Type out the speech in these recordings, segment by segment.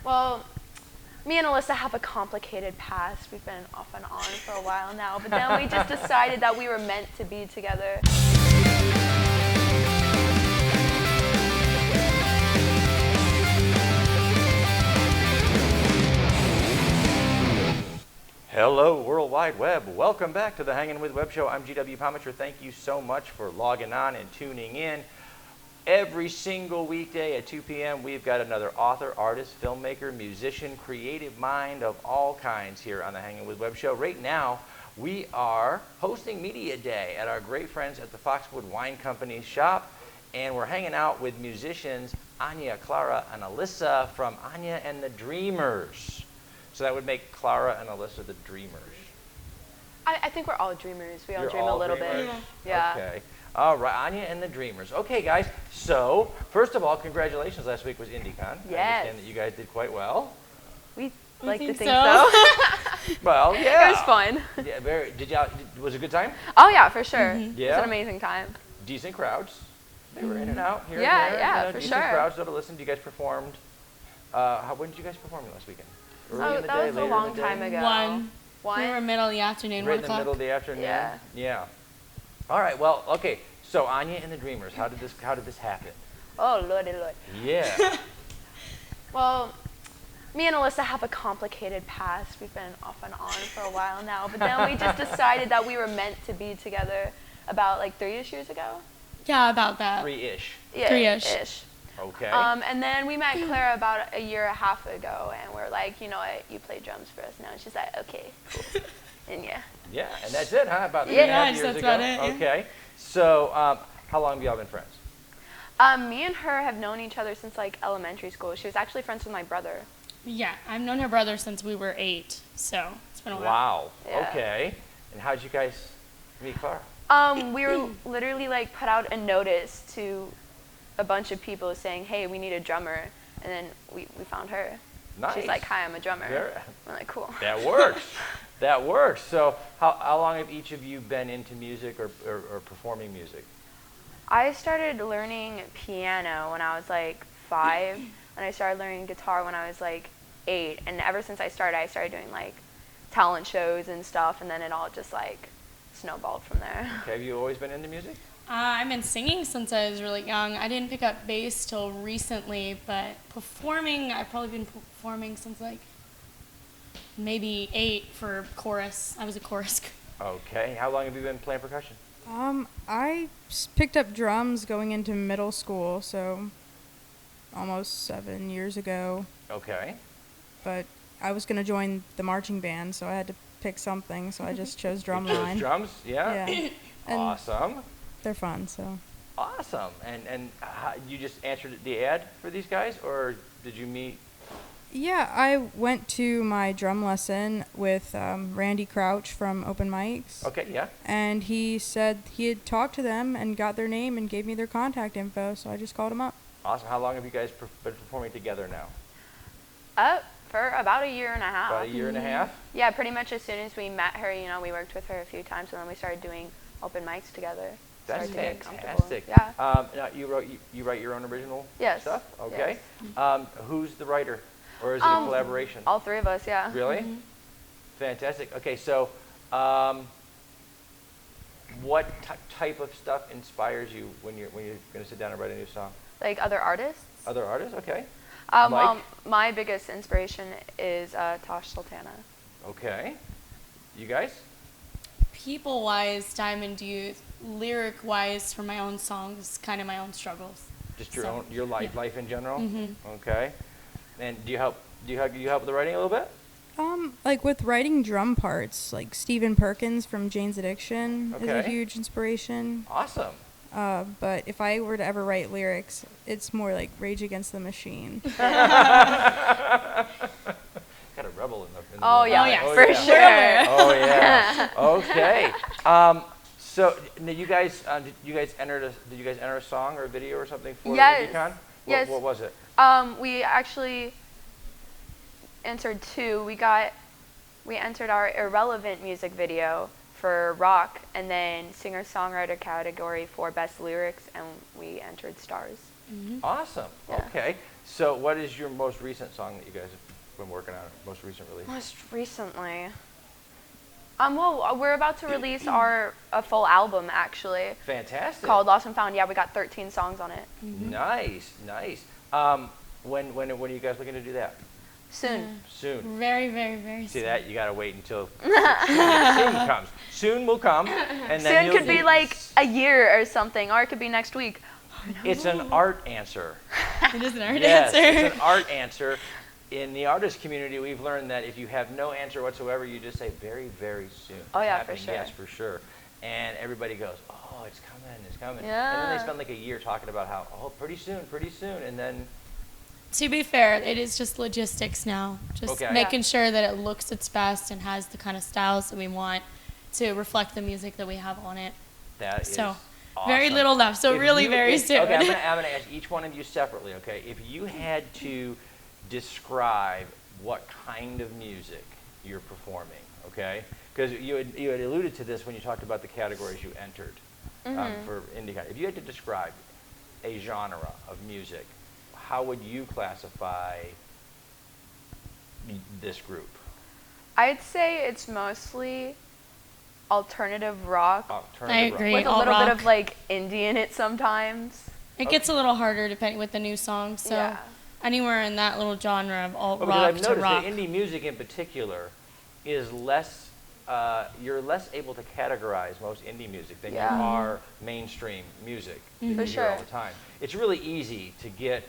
Well, me and Elissa have a complicated past. We've been off and on for a while now, but then we just decided that we were meant to be together. Hello, World Wide Web. Welcome back to the Hangin With Web Show. I'm GW Pomichter. Thank you so much for logging on and tuning in. Every single weekday at 2 p.m., we've got another author, artist, filmmaker, musician, creative mind of all kinds here on the Hangin With Web Show. Right now, we are hosting Media Day at our great friends at the Foxwood Wine Company shop, and we're hanging out with musicians Anja, Clara, and Elissa from Anja and The Dreamers. So that would make Clara and Elissa the dreamers. I think we're all dreamers. We all You're dream all a little dreamers? bit. Yeah. Okay. All right, Anja and the Dreamers. Okay, guys. So first of all, congratulations. Last week was IndieCon. Yes. I understand that you guys did quite well. We like to think think so. so. Well, yeah. It was fun. Yeah, very. Was it a good time? Oh yeah, for sure. Yeah. It was an amazing time. Decent crowds. They were in and out here Yeah, and there. yeah, you know, for decent sure. crowds to listen. You guys performed. When did you guys perform last weekend? Early in the That day, was a later long in the time day? ago. One. One? We were middle of the afternoon, Right 1 in the o'clock. middle of the afternoon. Yeah. Yeah. All right. Well, okay. So Anja and the Dreamers. How did this happen? Oh lordy lord. Yeah. Well, me and Elissa have a complicated past. We've been off and on for a while now, but then we just decided that we were meant to be together about like 3-ish years ago. Yeah, about that. 3-ish. Yeah, 3-ish. Okay. And then we met Clara about a year and a half ago, and we're like, you know what, you play drums for us now. And she's like, okay, cool. And yeah. Yeah, and that's it, huh? About 3.5 Yeah, years that's ago. about it, yeah. Okay. So, how long have y'all been friends? Me and her have known each other since like elementary school. She was actually friends with my brother. Yeah, I've known her brother since we were 8, so it's been a while. Wow. Yeah. Okay. And how'd you guys meet Clara? We were literally like put out a notice to a bunch of people saying, hey, we need a drummer. And then we found her. Nice. She's like, hi, I'm a drummer. Very- We're like, cool. That works. That works. So, how long have each of you been into music or performing music? I started learning piano when I was like 5, and I started learning guitar when I was like 8. And ever since I started doing like talent shows and stuff, and then it all just like snowballed from there. Okay, have you always been into music? I've been singing since I was really young. I didn't pick up bass till recently, but performing, I've probably been performing since like maybe 8 for chorus. I was a chorus. Okay. How long have you been playing percussion? I picked up drums going into middle school, so almost 7 years ago. Okay. But I was going to join the marching band, so I had to pick something, so I just chose You chose drumline. drums? Yeah. Yeah. And Awesome. they're fun, so. Awesome. And you just answered the ad for these guys, or did you meet? Yeah, I went to my drum lesson with Randy Crouch from Open Mics. Okay, yeah. And he said he had talked to them and got their name and gave me their contact info, so I just called him up. Awesome. How long have you guys been performing together now? For about a year and a half. About a year and a half? Yeah, pretty much as soon as we met her, you know, we worked with her a few times, and then we started doing open mics together. That's Started to get comfortable. fantastic. Yeah. Now you write your own original Yes. stuff? Okay. Yes. Who's the writer? Or is it a collaboration? All 3 of us, yeah. Really? Fantastic. Okay, so what type of stuff inspires you when you're going to sit down and write a new song? Like other artists. Other artists? Okay. Well, Mike? my biggest inspiration is Tosh Sultana. Okay. You guys? People-wise, Diamond Youth. Lyric-wise, for my own songs, kind of my own struggles. Just your So, own life in general? Mhm. Okay. And do you help with the writing a little bit? Like with writing drum parts, like Stephen Perkins from Jane's Addiction is a Okay. huge inspiration. Awesome. But if I were to ever write lyrics, it's more like Rage Against the Machine. Got a rebel in the Oh yeah, Oh, yeah. for yeah. sure. Oh yeah. Okay. So did you guys enter a song or a video or something for Yes. IndieCon? Yes. What was it? We actually entered 2. We entered our irrelevant music video for rock, and then singer-songwriter category for best lyrics, and we entered stars. Awesome. Yeah. Okay. So what is your most recent song that you guys have been working on? Most recent release? Most recently. Well, we're about to release a full album actually. Fantastic. Called Lost and Found. Yeah, we got 13 songs on it. Nice, nice. When are you guys looking to do that? Soon. Soon. Very, very, very See soon. that? You gotta wait until soon comes. Soon will come, and then Soon could be like a year or something, or it could be next week. It's an art answer. It is an art Yes, answer. it's an art answer. In the artist community, we've learned that if you have no answer whatsoever, you just say very, very soon. Oh, yeah, It's for happening, sure. Yes, for sure. And everybody goes, oh, it's coming, it's coming. Yeah. And then they spend like a year talking about how, oh, pretty soon, and then To be fair, it is just logistics now. Just Okay. making sure that it looks its best and has the kind of styles that we want to reflect the music that we have on it. that is So, awesome. very little left. So If really you- very if- soon. Okay, I'm gonna ask each one of you separately, okay? If you had to describe what kind of music you're performing, okay? Because you had alluded to this when you talked about the categories you entered for indie. If you had to describe a genre of music, how would you classify this group? I'd say it's mostly alternative rock Alternative I rock. agree. with a alt little bit rock. of like indie in it sometimes. It gets a little harder depending with the new songs. So Yeah. anywhere in that little genre of alt Well, because rock I've to noticed rock. that indie music in particular is less, you're less able to categorize most indie music than Yeah. you are mainstream music that you For hear all sure. the time. It's really easy to get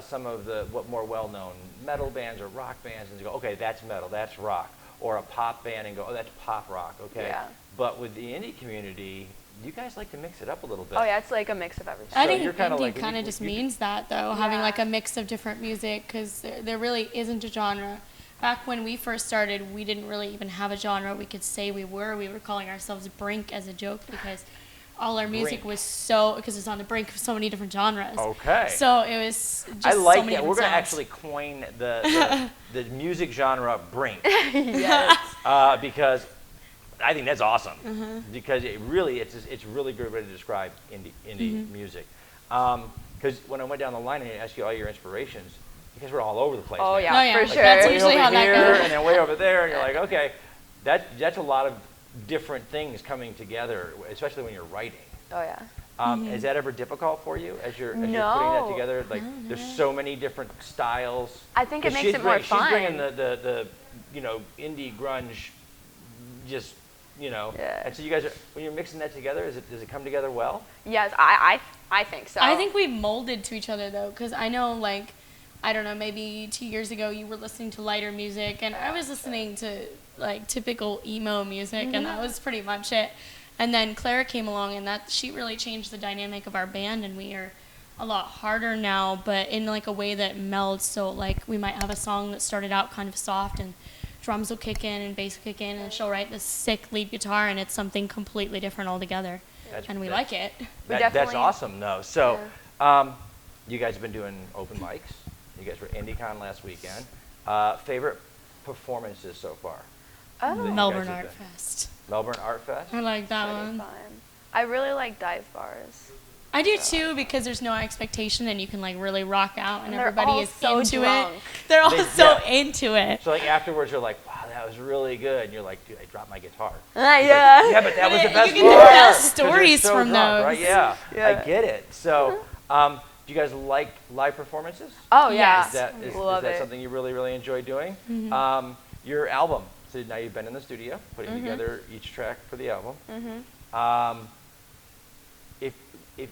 some of the more well-known metal bands or rock bands and to go, okay, that's metal, that's rock. Or a pop band and go, oh, that's pop rock, okay? Yeah. But with the indie community, you guys like to mix it up a little bit. Oh yeah, it's like a mix of everything. I So think you're kinda indie like- kind of just you- means that, though, having Yeah. like a mix of different music, because there really isn't a genre. Back when we first started, we didn't really even have a genre we could say we were. We were calling ourselves Brink as a joke because all our music Brink. was so, because it's on the brink of so many different genres. Okay. So it was just I so like many that. We're different going to sounds. actually coin the music genre brink. Yes. Because I think that's awesome. Mm-hmm. Because it's really good way to describe indie Mm-hmm. music. Because when I went down the line and I asked you all your inspirations, you guys were all over the place. Oh man. yeah, Oh, yeah. for Like, sure. that's Way usually over how that here goes. and then way over there, and you're like, okay, that's a lot of different things coming together, especially when you're writing. Oh yeah. Is that ever difficult for you as you're putting that No. together? Like, there's so many different styles. I think it 'Cause makes she's it more She's bringing fun. the indie grunge, just Yeah. And so you guys are, when you're mixing that together, does it come together well? Yes, I think so. I think we molded to each other, though, because I know, like, I don't know, maybe 2 years ago you were listening to lighter music, and I was listening to, like, typical emo music, and that was pretty much it. And then Clara came along, and she really changed the dynamic of our band, and we are a lot harder now, but in, like, a way that melds. So, like, we might have a song that started out kind of soft, and drums will kick in and bass will kick in, and she'll write this sick lead guitar, and it's something completely different altogether. And we like it. That's definitely- awesome, though. So, you guys have been doing open mics. You guys were at IndieCon last weekend. Favorite performances so far? Oh, You Melbourne guys have Art been- Fest. Melbourne Art Fest? I like that pretty one. fun. I really like dive bars. I do too, because there's no expectation and you can like really rock out and And they're everybody all is so into drunk. it. They're all They- so yeah. into it. So like afterwards, you're like, wow, that was really good. And you're like, dude, I dropped my guitar. Yeah. Yeah, but that was the You best can part. hear the best 'Cause they're stories so from drunk, those. Right? Yeah, Yeah. I get it. So, do you guys like live performances? Oh yeah. Is that, is Love that it. something you really, really enjoy doing? Mm-hmm. Your album. So now you've been in the studio putting Mm-hmm. together each track for the album. If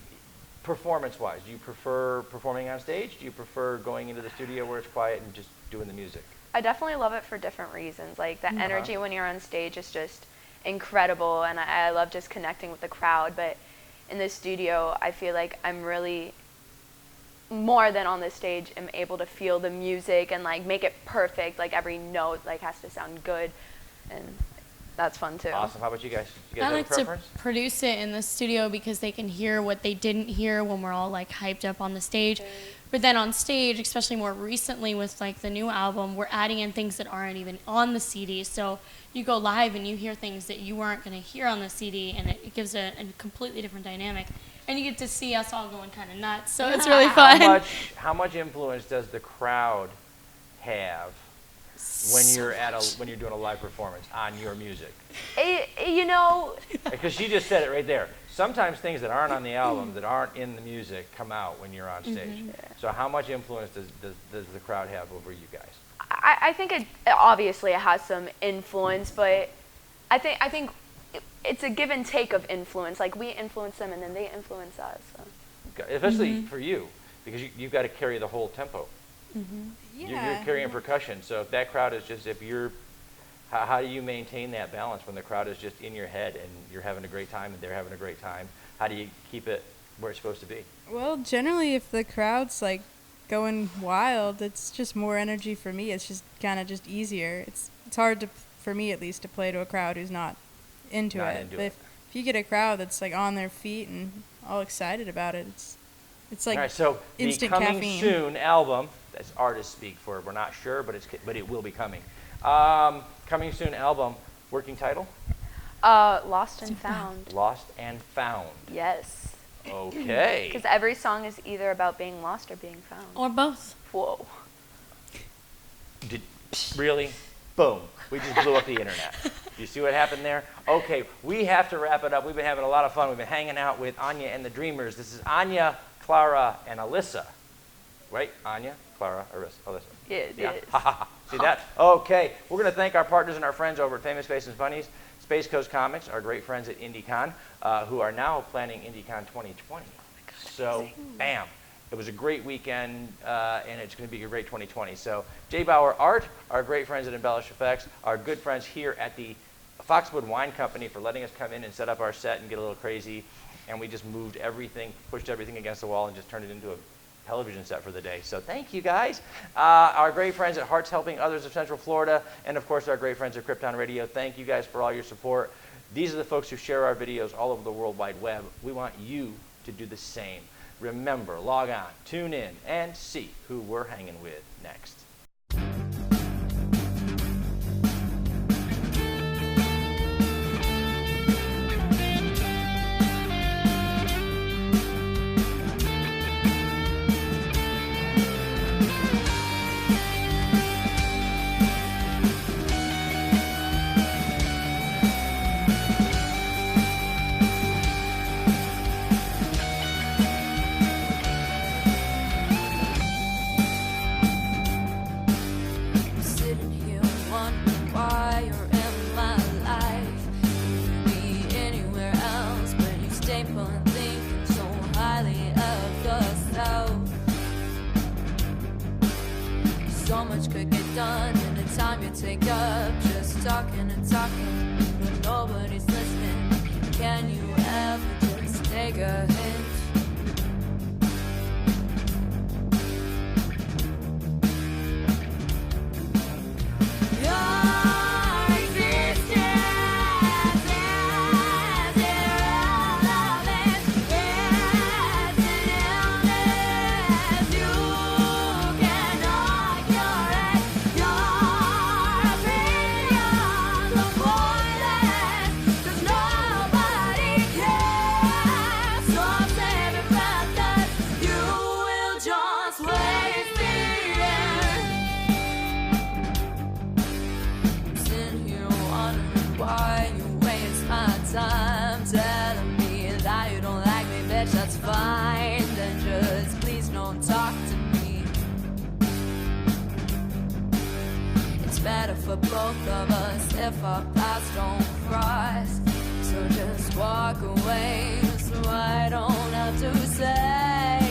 performance-wise, do you prefer performing on stage? Do you prefer going into the studio where it's quiet and just doing the music? I definitely love it for different reasons. Like the energy when you're on stage is just incredible, and I love just connecting with the crowd. But in the studio, I feel like I'm really more than on the stage. I'm able to feel the music and like make it perfect. Like every note like has to sound good, and that's fun too. Awesome. How about you guys? You guys I have a like to preference? produce it in the studio because they can hear what they didn't hear when we're all like hyped up on the stage. But then on stage, especially more recently with like the new album, we're adding in things that aren't even on the CD. So you go live and you hear things that you weren't going to hear on the CD, and it gives a completely different dynamic. And you get to see us all going kind of nuts, so it's really fun. How much influence does the crowd have when you're doing a live performance on your music? You know, because she just said it right there. Sometimes things that aren't on the album, that aren't in the music, come out when you're on stage. So how much influence does the crowd have over you guys? I think it obviously it has some influence, but I think it's a give and take of influence. Like, we influence them and then they influence us. So. Especially for you, because you've got to carry the whole tempo. Yeah. You're carrying percussion, so if that crowd is just, how do you maintain that balance when the crowd is just in your head and you're having a great time and they're having a great time? How do you keep it where it's supposed to be? Well, generally, if the crowd's like going wild, it's just more energy for me. It's just kind of just easier. It's hard for me at least to play to a crowd who's not into it. But if you get a crowd that's like on their feet and all excited about it, it's like all right, so instant the Coming caffeine. Soon album, that's artists speak for it. We're not sure, but it will be coming. Coming Soon album, working title? Lost and Found. Lost and Found. Yes. Okay. Because every song is either about being lost or being found. Or both. Whoa. Really? Boom. We just blew up the internet. You see what happened there? Okay, we have to wrap it up. We've been having a lot of fun. We've been hanging out with Anja and the Dreamers. This is Anja, Clara, and Elissa. Right? Anja, Clara, Elissa. Yeah, Yeah. it is. See that? Okay. We're going to thank our partners and our friends over at Famous Faces and Funnies, Space Coast Comics, our great friends at IndieCon, who are now planning IndieCon 2020. So, bam. It was a great weekend, and it's going to be a great 2020. So, J. Bauer Art, our great friends at Embellish Effects, our good friends here at the Foxwood Wine Company for letting us come in and set up our set and get a little crazy. And we just moved everything, pushed everything against the wall, and just turned it into a television set for the day. So thank you guys. Our great friends at Hearts Helping Others of Central Florida, and of course our great friends at Krypton Radio. Thank you guys for all your support. These are the folks who share our videos all over the World Wide Web. We want you to do the same. Remember, log on, tune in, and see who we're hanging with next. So much could get done in the time you take up, just talking and talking, but nobody's listening. Can you ever just take a hint? That's fine, then just please don't talk to me. It's better for both of us if our paths don't cross. So just walk away so I don't have to say